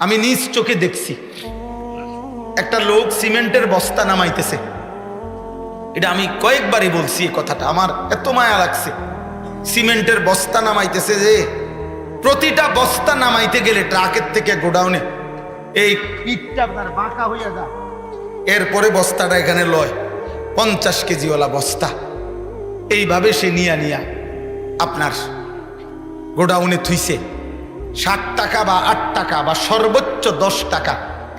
আমি নিজ চোখে দেখছি একটা লোক সিমেন্টের বস্তা নামাইতেছে। এটা আমি কয়েকবারই বলছি এই কথাটা, আমার এত মায়া লাগছে। সিমেন্টের বস্তা নামাইতেছে, যে প্রতিটা বস্তা নামাইতে গেলে ট্রাকের থেকে গোডাউনে এই পিঠটা আপনার বাঁকা হইয়া যায়, এরপরে বস্তাটা এখানে লয় 50 কেজিওয়ালা বস্তা। এইভাবে সে নিয়া আপনার গোডাউনে থুইছে। 60 টাকা বা 8 টাকা বা সর্বোচ্চ 10 টাকা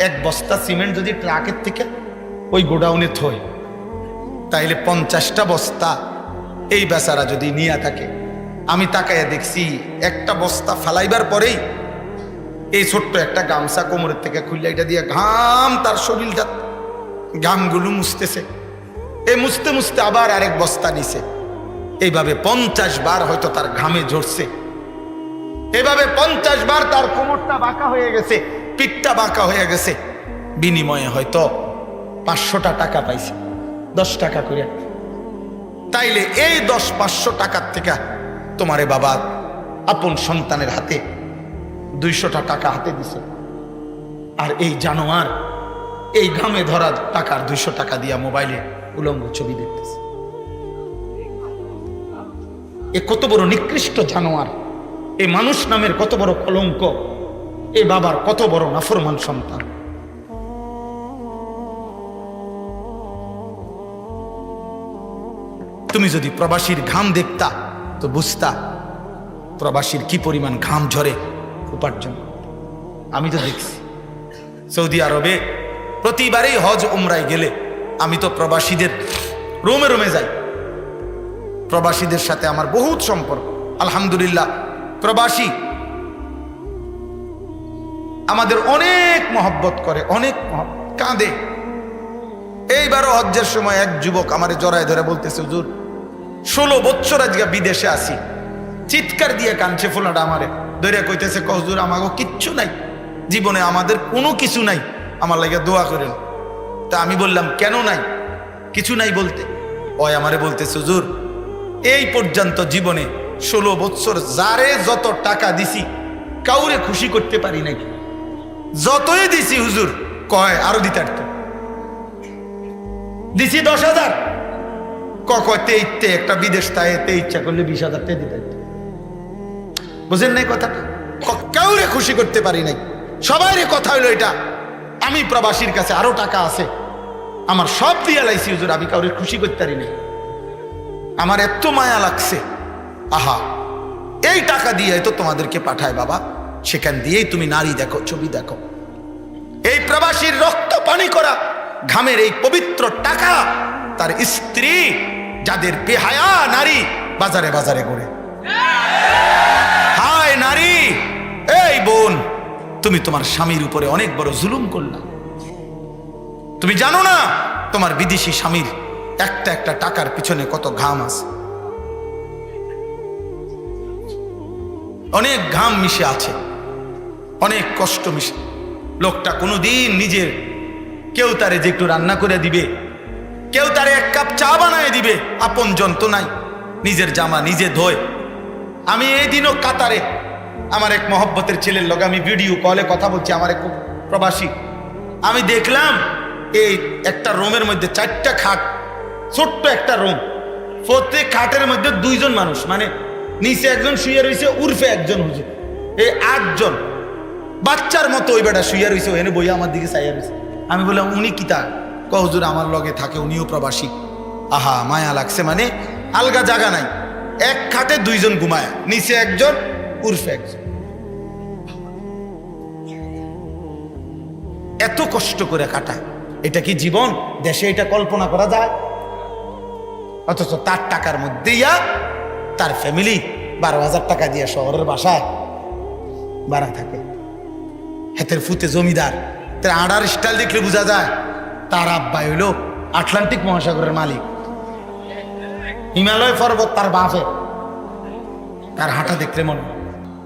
এক বস্তা সিমেন্ট যদি ট্রাকের থেকে ওই গোডাউনে থয়, তাইলে 50টা বস্তা এই বেচারা যদি নিয়ে থাকে। আমি তাকাইয়া দেখছি একটা বস্তা ফালাইবার পরেই এই ছোট্ট একটা গামছা কোমরের থেকে খুললে এটা দিয়ে ঘাম, তার শরীরটা ঘামগুলো মুছতেছে। এই মুছতে মুছতে আবার আরেক বস্তা নিছে। এইভাবে 50 বার হয়তো তার ঘামে ঝরছে। এভাবে 50 বার তার কোমরটা বাঁকা হয়ে গেছে, পিঠটা বাঁকা হয়ে গেছে। বিনিময়ে হয়তো 500টা টাকা পাইছে, 10 টাকা করে। তাইলে এই 10-500 টাকার থেকে তোমারে বাবা আপন সন্তানের হাতে 200টা টাকা হাতে দিছে। আর এই জানোয়ার এই ঘামে ধরা টাকার 200 টাকা দিয়া মোবাইলে উলঙ্গ ছবি দেখতেছে। এ কত বড় নিকৃষ্ট জানোয়ার! এই মানুষ নামের কত বড় কলঙ্ক! এ বাবার কত বড় নাফরমান সন্তান! তুমি যদি প্রবাসীর ঘাম দেখতা তো বুঝতা প্রবাসীর কি পরিমাণ ঘাম ঝরে উপার্জন। আমি তো দেখছি সৌদি আরবে প্রতিবারেই হজ উমরায় গেলে আমি তো প্রবাসীদের রুমে রুমে যাই। প্রবাসীদের সাথে আমার বহুত সম্পর্ক, আলহামদুলিল্লাহ। প্রবাসী আমাদের অনেক মহব্বত করে, অনেক কাঁদে। এইবারও হজ্জের সময় এক যুবক আমারে জড়ায় ধরে বলতেছে, হুজুর 16 বছর আজকে বিদেশে আসি। চিৎকার দিয়ে কাঁদছে, ফোলাটা আমারে ধরে কইতেছে, হুজুর আমাকে কিচ্ছু নাই জীবনে, আমাদের কোনো কিছু নাই, আমার লাগে দোয়া করেন। তা আমি বললাম, কেন নাই? কিছু নাই বলতে ওই আমারে বলতেছে, হুজুর এই পর্যন্ত জীবনে 16 বছর যারে যত টাকা দিছি কাউরে খুশি করতে পারি নাই। যতই দিছি হুজুর কয় আরো দিতে পারতো। দিছি 10,000, কতে একটা বিদেশ তাইতে ইচ্ছা করলে 20,000 দিতে পারতো। বুঝেন নাই কথাটা? কাউরে খুশি করতে পারি নাই। সবাইরে কথা হইলো এটা, আমি প্রবাসীর কাছে আরো টাকা আছে, আমার সব দিয়ে লাইছি হুজুর, আমি কাউরে খুশি করতে পারি নাই। আমার এত মায়া লাগছে। আহা, এই টাকা দিয়ে তো তোমাদেরকে পাঠায় বাবা, সেখান দিয়েই তুমি নারী দেখো, ছবি দেখো। এই প্রবাসীর রক্ত পানি করা ঘামের এই পবিত্র টাকা তার স্ত্রী, যাদের বেহায়া নারী বাজারে বাজারে ঘুরে। হায় নারী, এই বোন, তুমি তোমার স্বামীর উপরে অনেক বড় জুলুম করলা। তুমি জানো না তোমার বিদেশি স্বামীর একটা একটা টাকার পিছনে কত ঘাম আছে, অনেক ঘাম মিশে আছে, অনেক কষ্ট মিশে। লোকটা কোনোদিন নিজের, কেউ তারে যে একটু রান্না করে দিবে, কেউ তারে 1 কাপ চা বানায় দিবে, আপন জন তো নাই। নিজের জামা নিজে ধোয়। আমি এই দিনও কাতারে আমার এক মহব্বতের ছেলের লগে আমি ভিডিও কলে কথা বলছি, আমার এক প্রবাসী। আমি দেখলাম এই একটা রুমের মধ্যে 4টা খাট, ছোট্ট একটা রুম, প্রত্যেক খাটের মধ্যে 2 জন মানুষ, মানে নিচে একজন শুয়ে রয়েছে, উর্ফে একজন হুজুর, এই 8 জন। বাচ্চার মতো ওই বেটা শুয়ে রয়েছে, ওখানে বইয়া আমার দিকে চাইয়া রয়েছে। আমি বললাম, উনি কি তা? হুজুর আমার লগে থাকে, উনিও প্রবাসী। আহা, মায়া লাগছে। মানে আলগা জায়গা নাই, এক খাটে 2 জন ঘুমায়, নিচে একজন, উর্ফে একজন। এত কষ্ট করে কাটায়, এটা কি জীবন? দেশে এটা কল্পনা করা যায়? অথচ তার টাকার মধ্যে তার ফ্যামিলি 12,000 টাকা দিয়ে শহরের বাসায় ভাড়া থাকে। হাতের ফুতে জমিদার, তার আড়ার স্টাইল দেখলে বোঝা যায় তার আব্বা হইল আটলান্টিক মহাসাগরের মালিক। হিমালয় পর্বত তার বাপের। তার হাঁটা দেখলে মনে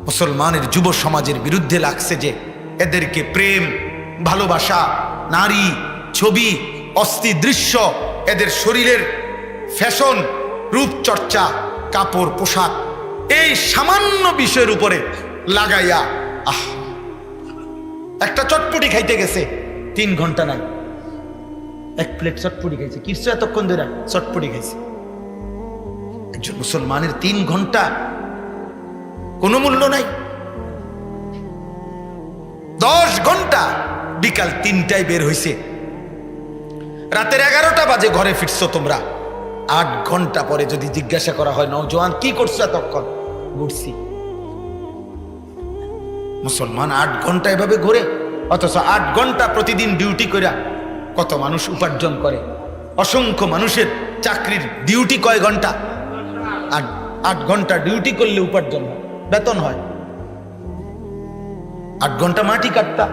মুসলমানের যুব সমাজের বিরুদ্ধে লাগছে যে এদেরকে প্রেম, ভালোবাসা, নারী, ছবি, অস্থি দৃশ্য, এদের শরীরের ফ্যাশন, রূপচর্চা, কাপড়, পোশাক, এই সামান্য বিষয়ের উপরে লাগাইয়া একটা চটপটি খাইতে গেছে 3 ঘন্টা নাই, 1 প্লেট চটপটি খাইছে। কিছু এতক্ষণ ধরে চটপটি খাইছে। একজন মুসলমানের 3 ঘন্টা কোনো মূল্য নাই। 10 ঘন্টা, বিকাল 3টায় বের হইছে, রাতের 11টা বাজে ঘরে ফিরছো তোমরা। 8 ঘন্টা পরে যদি জিজ্ঞাসা করা হয় নওজোয়ান কি করছো এতক্ষণ, ঘুরছি। মুসলমান 8 ঘন্টা এভাবে ঘুরে, অথচ 8 ঘন্টা প্রতিদিন ডিউটি করে কত মানুষ উপার্জন করে। অসংখ্য মানুষের চাকরির ডিউটি কয় ঘন্টা? 8 ঘন্টা ডিউটি করলে উপার্জন হয়, বেতন হয়। 8 ঘন্টা মাটি কাটতা,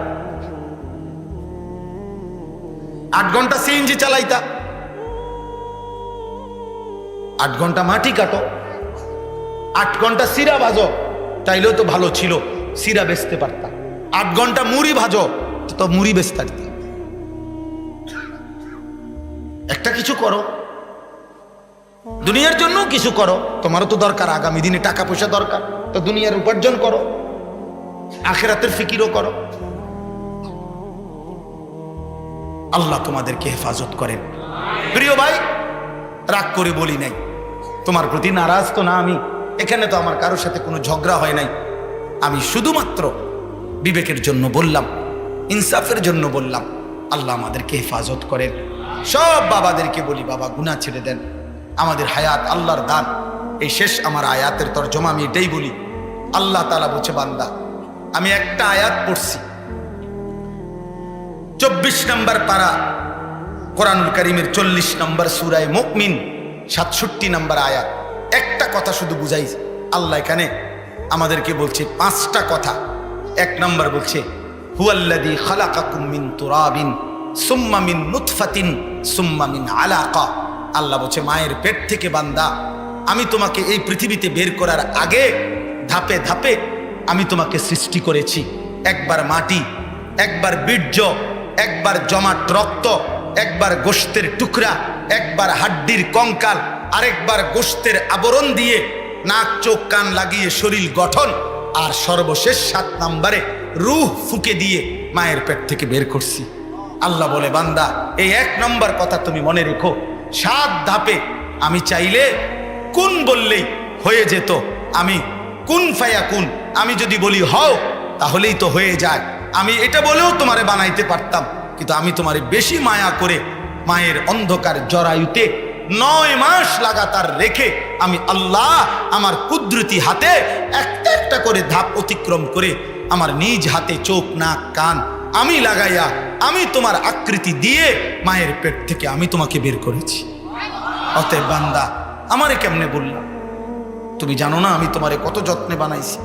8 ঘন্টা সিএনজি চালাইতা, 8 ঘন্টা মাটি কাটো, 8 ঘন্টা সিরা ভাজো, তাইলেও তো ভালো ছিল, সিরা বেচতে পারতা। 8 ঘন্টা মুড়ি ভাজো, তো মুড়ি বেচতে পারতা। একটা কিছু করো, দুনিয়ার জন্য কিছু করো। তোমারও তো দরকার, আগামী দিনে টাকা পয়সা দরকার, তো দুনিয়ার উপার্জন করো, আখিরাতের ফিকিরও করো। আল্লাহ তোমাদেরকে হেফাজত করেন। প্রিয় ভাই, রাগ করে বলি নাই, তোমার প্রতি নারাজ তো না আমি। এখানে তো আমার কারোর সাথে কোনো ঝগড়া হয় নাই। আমি শুধুমাত্র বিবেকের জন্য বললাম, ইনসাফের জন্য বললাম। আল্লাহ আমাদেরকে হেফাজত করেন। সব বাবাদেরকে বলি, বাবা গুনাহ ছেড়ে দেন, আমাদের হায়াত আল্লাহর দান। এই শেষ আমার আয়াতের তরজমা আমি এটাই বলি। আল্লাহ তাআলা বলছে, বান্দা আমি একটা আয়াত পড়ছি, 24 নম্বর পারা কোরআনুল কারীমের 40 নম্বর সূরায়ে মুমিন 67 নম্বর আয়াত। একটা কথা শুধু বুঝাই, আল্লাহ এখানে আমাদেরকে বলছে 5টা কথা। 1 নম্বর বলছে, হুয়াল্লাযী খালাকাকুম মিন তুরাবিন সুম্মা মিন নুতফাতিন সুম্মা মিন আলাকা। আল্লাহ বলছে, মায়ের পেট থেকে বান্দা আমি তোমাকে এই পৃথিবীতে বের করার আগে ধাপে ধাপে আমি তোমাকে সৃষ্টি করেছি। একবার মাটি, একবার বীর্য, একবার জমাট রক্ত, একবার গোশতের টুকরা, একবার হাড্ডির কঙ্কাল, আরেকবার গোশতের আবরণ দিয়ে নাক চোখ কান লাগিয়ে শরীর গঠন, আর সর্বশেষ 7 নম্বরে রূহ ফুঁকে দিয়ে মায়ের পেট থেকে বের করছি। আল্লাহ বলে, বান্দা এই 1 নম্বর কথা তুমি মনে রেখো। 7 ধাপে আমি চাইলে কুন বললেই হয়ে যেত। আমি কুন ফায়াকুন, আমি যদি বলি হও তাহলেই তো হয়ে যায়। আমি এটা বলেও তোমারে বানাইতে পারতাম, কিন্তু আমি তোমারে বেশি মায়া করে মায়ের অন্ধকার জরায়ুতে 9 মাস লাগাতার রেখে আমি আল্লাহ আমার কুদরতি হাতে একটা একটা করে ধাপ অতিক্রম করে আমার নিজ হাতে চোখ নাক কান আমি লাগাইয়া আমি তোমার আকৃতি দিয়ে মায়ের পেট থেকে আমি তোমাকে বের করেছি। অতএব বান্দা আমারে কেমনে বললা? তুমি জানো না আমি তোমারে কত যত্নে বানাইছি?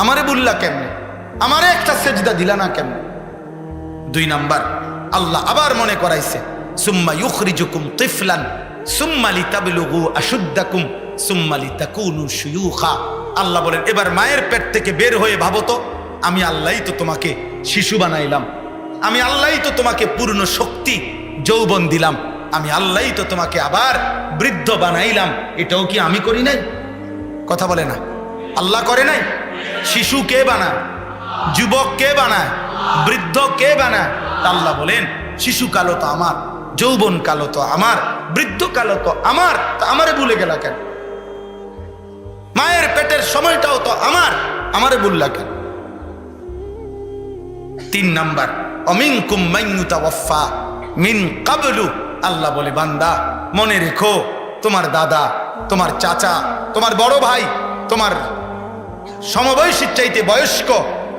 আমারে বললা কেমনে? আমারে একটা সেজদা দিলা না কেমনে? 2 নাম্বার, আল্লাহ আবার মনে করাইছে, সুম্মা ইউখরিজুকুম তিফলান সুম্মা লিতাবলুগু আশুদ্দাকুম সুম্মা লিতাকুনু শুয়ুখা। আল্লাহ বলেন, এবার মায়ের পেট থেকে বের হয়ে ভাবো তো, আমি আল্লাহই তো তোমাকে শিশু বানাইলাম, আমি আল্লাহই তো তোমাকে পূর্ণ শক্তি যৌবন দিলাম, আমি আল্লাহই তো তোমাকে আবার বৃদ্ধ বানাইলাম। এটাও কি আমি করি নাই? কথা বলে না, আল্লাহ করে নাই? শিশু কে বানায়? যুবক কে বানায়? বৃদ্ধ কে বানায়? আল্লাহ বলেন, শিশু কালো তো আমার, যৌবন কালো তো আমার, বৃদ্ধ কালো তো আমার, তা আমারে ভুলে গেলা কেন? মায়ের পেটের সময়টাও তো আমার, আমারে বললা কেন? 3 নাম্বার, অমিনকুম মান ইউতাওয়াফা মিন ক্বাবলু। আল্লাহ বলে, বান্দা মনে রেখো, তোমার দাদা, তোমার চাচা, তোমার বড় ভাই, তোমার সমবয়সীর চাইতে বয়স্ক,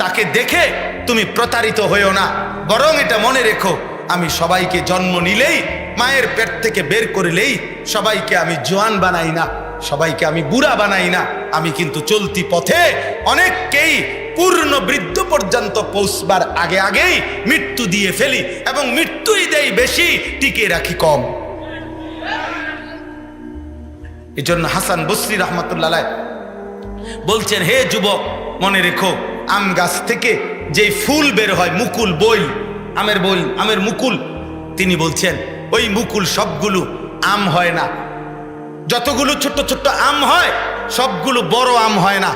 তাকে দেখে তুমি প্রতারিত হইও না। বরং এটা মনে রেখো, আমি সবাইকে জন্ম নিলেই, মায়ের পেট থেকে বের করলেই সবাইকে আমি জোয়ান বানাই না, সবাইকে আমি বুড়া বানাই না। আমি কিন্তু চলতি পথে অনেককেই পূর্ণ বৃদ্ধ পর্যন্ত পৌঁছবার আগে আগেই মৃত্যু দিয়ে ফেলি, এবং মৃত্যুই দেই বেশি, টিকে রাখি কম। এই জন্য হাসান বসরি রহমতুল্লাহ আলাইহি বলছেন, হে যুবক মনে রেখো, আম গাছ থেকে যে ফুল বের হয়, মুকুল বই, আমের বই, আমের মুকুল, তিনি বলছেন ওই মুকুল সবগুলো আম হয় না। যতগুলো ছোট্ট ছোট্ট আম হয় সবগুলো বড় আম হয় না,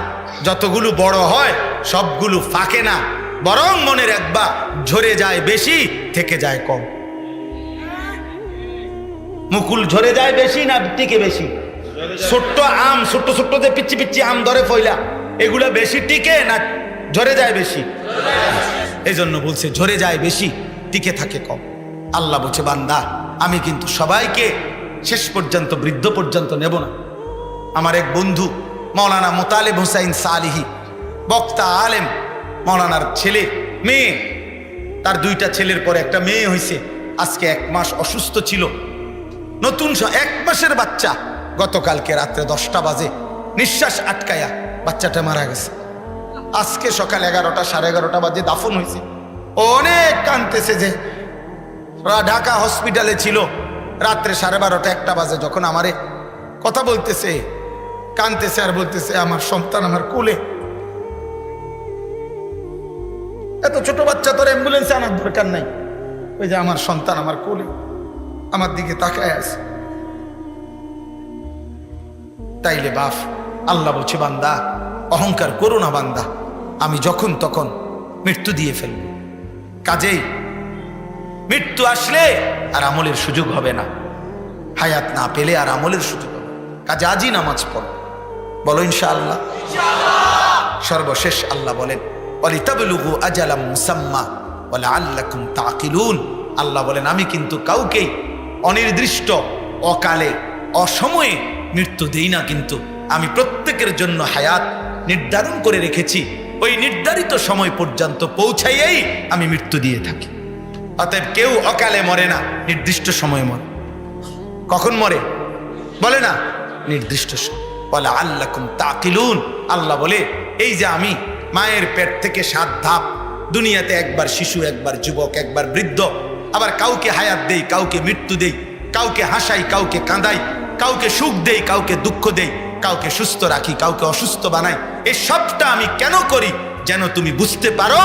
যতগুলো বড় হয় সবগুলো ফাঁকে না, বরং মনে রাখবা ঝরে যায় বেশি, থেকে যায় কম। মুকুল ঝরে যায় বেশি না টিকে বেশি? ছোট্ট আম, ছোট্ট ছোট্ট যে পিচ্ছি পিচ্ছি আম ধরে ফইলা, এগুলা বেশি টিকে না ঝরে যায় বেশি? এই জন্য বলছে ঝরে যায় বেশি, টিকে থাকে কম। আল্লাহ বলছে বান্দা আমি কিন্তু সবাইকে শেষ পর্যন্ত, বৃদ্ধ পর্যন্ত নেব না। আমার এক বন্ধু মৌলানা মোতালেব হোসাইন সালিহি, বক্তা আলেম, মৌলানার ছেলে মেয়ে, তার দুইটা ছেলের পরে একটা মেয়ে হয়েছে। আজকে 1 মাস অসুস্থ ছিল, নতুন 1 মাসের বাচ্চা। গতকালকে রাত্রে 10টা বাজে নিঃশ্বাস আটকায়া বাচ্চাটা মারা গেছে। আজকে সকাল 11টা, সাড়ে 11টা বাজে দাফন হয়েছে। অনেক কাঁদতেছে যে ঢাকা হসপিটালে ছিল। রাত্রে 12:30, 1টা বাজে যখন আমারে কথা বলতেছে, কাঁদতেছে আর বলতেছে আমার সন্তান আমার কোলে। এত ছোট বাচ্চা, তোর অ্যাম্বুলেন্সে আনার দরকার নাই, ওই যে আমার সন্তান আমার কোলে আমার দিকে তাকায় আছে। তাইলে বাপ আল্লাহ বলছে বান্দা অহংকার করো না বান্দা, আমি যখন তখন মৃত্যু দিয়ে ফেলব। কাজেই মৃত্যু আসলে আর আমলের সুযোগ হবে না, হায়াত না পেলে আর আমলের সুযোগ হবে। কাজে আজই নামাজ পড়ো, বলো ইনশাআল্লাহ। সর্বশেষ আল্লাহ বলেন ওয়ালিতাবলুগু আজালাম মুসাম্মা ওয়ালাআল্লাকুম তাকিলুন। আল্লাহ বলেন আমি কিন্তু কাউকেই অনির্দিষ্ট, অকালে, অসময়ে মৃত্যু দেই না, কিন্তু আমি প্রত্যেকের জন্য হায়াত নির্ধারণ করে রেখেছি। ওই নির্ধারিত সময় পর্যন্ত পৌঁছাইয়েই আমি মৃত্যু দিয়ে থাকি। অতএব কেউ অকালে মরে না, নির্দিষ্ট সময় মরে। কখন মরে বলে না? নির্দিষ্ট সময়। বলে আল্লাকুম তাকিলুন। আল্লাহ বলে এই যে আমি মায়ের পেট থেকে 7 ধাপ, দুনিয়াতে একবার শিশু, একবার যুবক, একবার বৃদ্ধ, আবার কাউকে হায়াত দেই, কাউকে মৃত্যু দেই, কাউকে হাসাই, কাউকে কাঁদাই, কাউকে সুখ দেই, কাউকে দুঃখ দেই, কাউকে সুস্থ রাখি, কাউকে অসুস্থ বানাই। এই সবটা আমি কেন করি? যেন তুমি বুঝতে পারো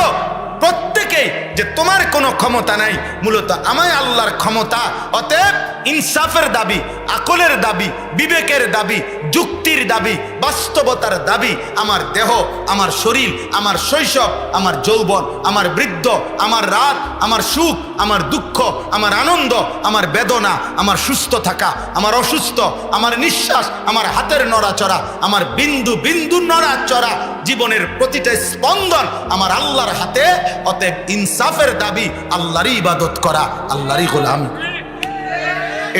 প্রত্যেকেই যে তোমার কোনো ক্ষমতা নাই, মূলত আমায় আল্লাহর ক্ষমতা। অতএব ইনসাফের দাবি, আকলের দাবি, বিবেকের দাবি, যুক্তির দাবি, বাস্তবতার দাবি আমার দেহ, আমার শরীর, আমার শৈশব, আমার যৌবন, আমার বৃদ্ধ, আমার রাত, আমার সুখ, আমার দুঃখ, আমার আনন্দ, আমার বেদনা, আমার সুস্থ থাকা, আমার অসুস্থ, আমার নিঃশ্বাস, আমার হাতের নড়াচড়া, আমার বিন্দু বিন্দু নড়াচড়া, জীবনের প্রতিটা স্পন্দন আমার আল্লাহর হাতে। অতএব ইনসাফের দাবি আল্লাহরই ইবাদত করা, আল্লাহরই গোলামি।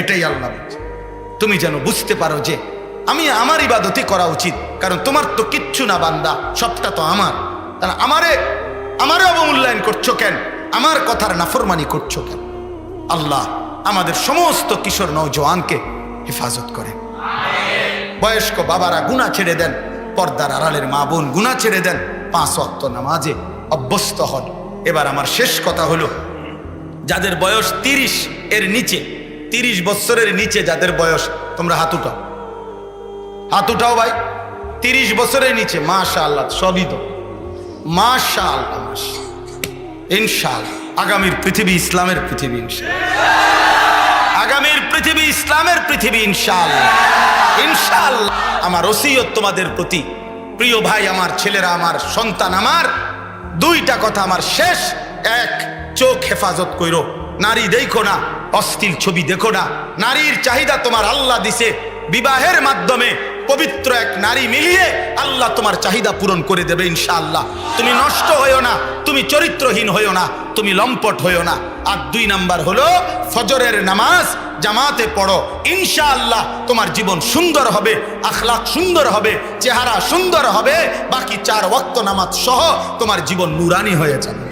এটাই আল্লাহ বলছে। তুমি যেন বুঝতে পারো যে আমি আমার ইবাদতই করা উচিত, কারণ তোমার তো কিচ্ছু না বান্দা, সবটা তো আমার। তাহলে আমারে অবমূল্যায়ন করছো কেন? আমার কথার নাফরমানি করছো কেন? আল্লাহ আমাদের সমস্ত কিশোর নওজোয়ানকে হেফাজত করেন। বয়স্ক বাবারা গুনাহ ছেড়ে দেন, পর্দার আড়ালের মা বোন গুনাহ ছেড়ে দেন, 5 ওয়াক্ত নামাজে অভ্যস্ত হন। এবার আমার শেষ কথা হলো, যাদের বয়স 30 এর নিচে, 30 বছরের নিচে যাদের বয়স, তোমরা হাত উঠাও, হাত উঠাও ভাই। 30 বছরের নিচে, মাশাআল্লাহ, সবই তো মাশাআল্লাহ, ইনশাআল্লাহ আগামীর পৃথিবী ইসলামের পৃথিবী, ইনশাআল্লাহ আগামীর পৃথিবী ইসলামের পৃথিবী, ইনশাআল্লাহ ইনশাআল্লাহ। আমার ওসিয়ত তোমাদের প্রতি, প্রিয় ভাই, আমার ছেলেরা, আমার সন্তান, আমার 2টা কথা আমার শেষ। 1, চোখ হেফাজত কইরো, নারী দেখো না, অশ্লীল ছবি দেখো না। নারীর চাহিদা তোমার আল্লাহ দিছে, বিবাহের মাধ্যমে পবিত্র এক নারী মিলিয়ে আল্লাহ তোমার চাহিদা পূরণ করে দেবে ইনশাআল্লাহ। তুমি নষ্ট হইও না, তুমি চরিত্রহীন হইও না, তুমি লম্পট হইও না। আর 2 নাম্বার হলো ফজরের নামাজ জামাতে পড়ো, ইনশাআল্লাহ তোমার জীবন সুন্দর হবে, আখলাক সুন্দর হবে, চেহারা সুন্দর হবে, বাকি 4 ওয়াক্ত নামাজ সহ তোমার জীবন নুরানি হয়ে যাবে।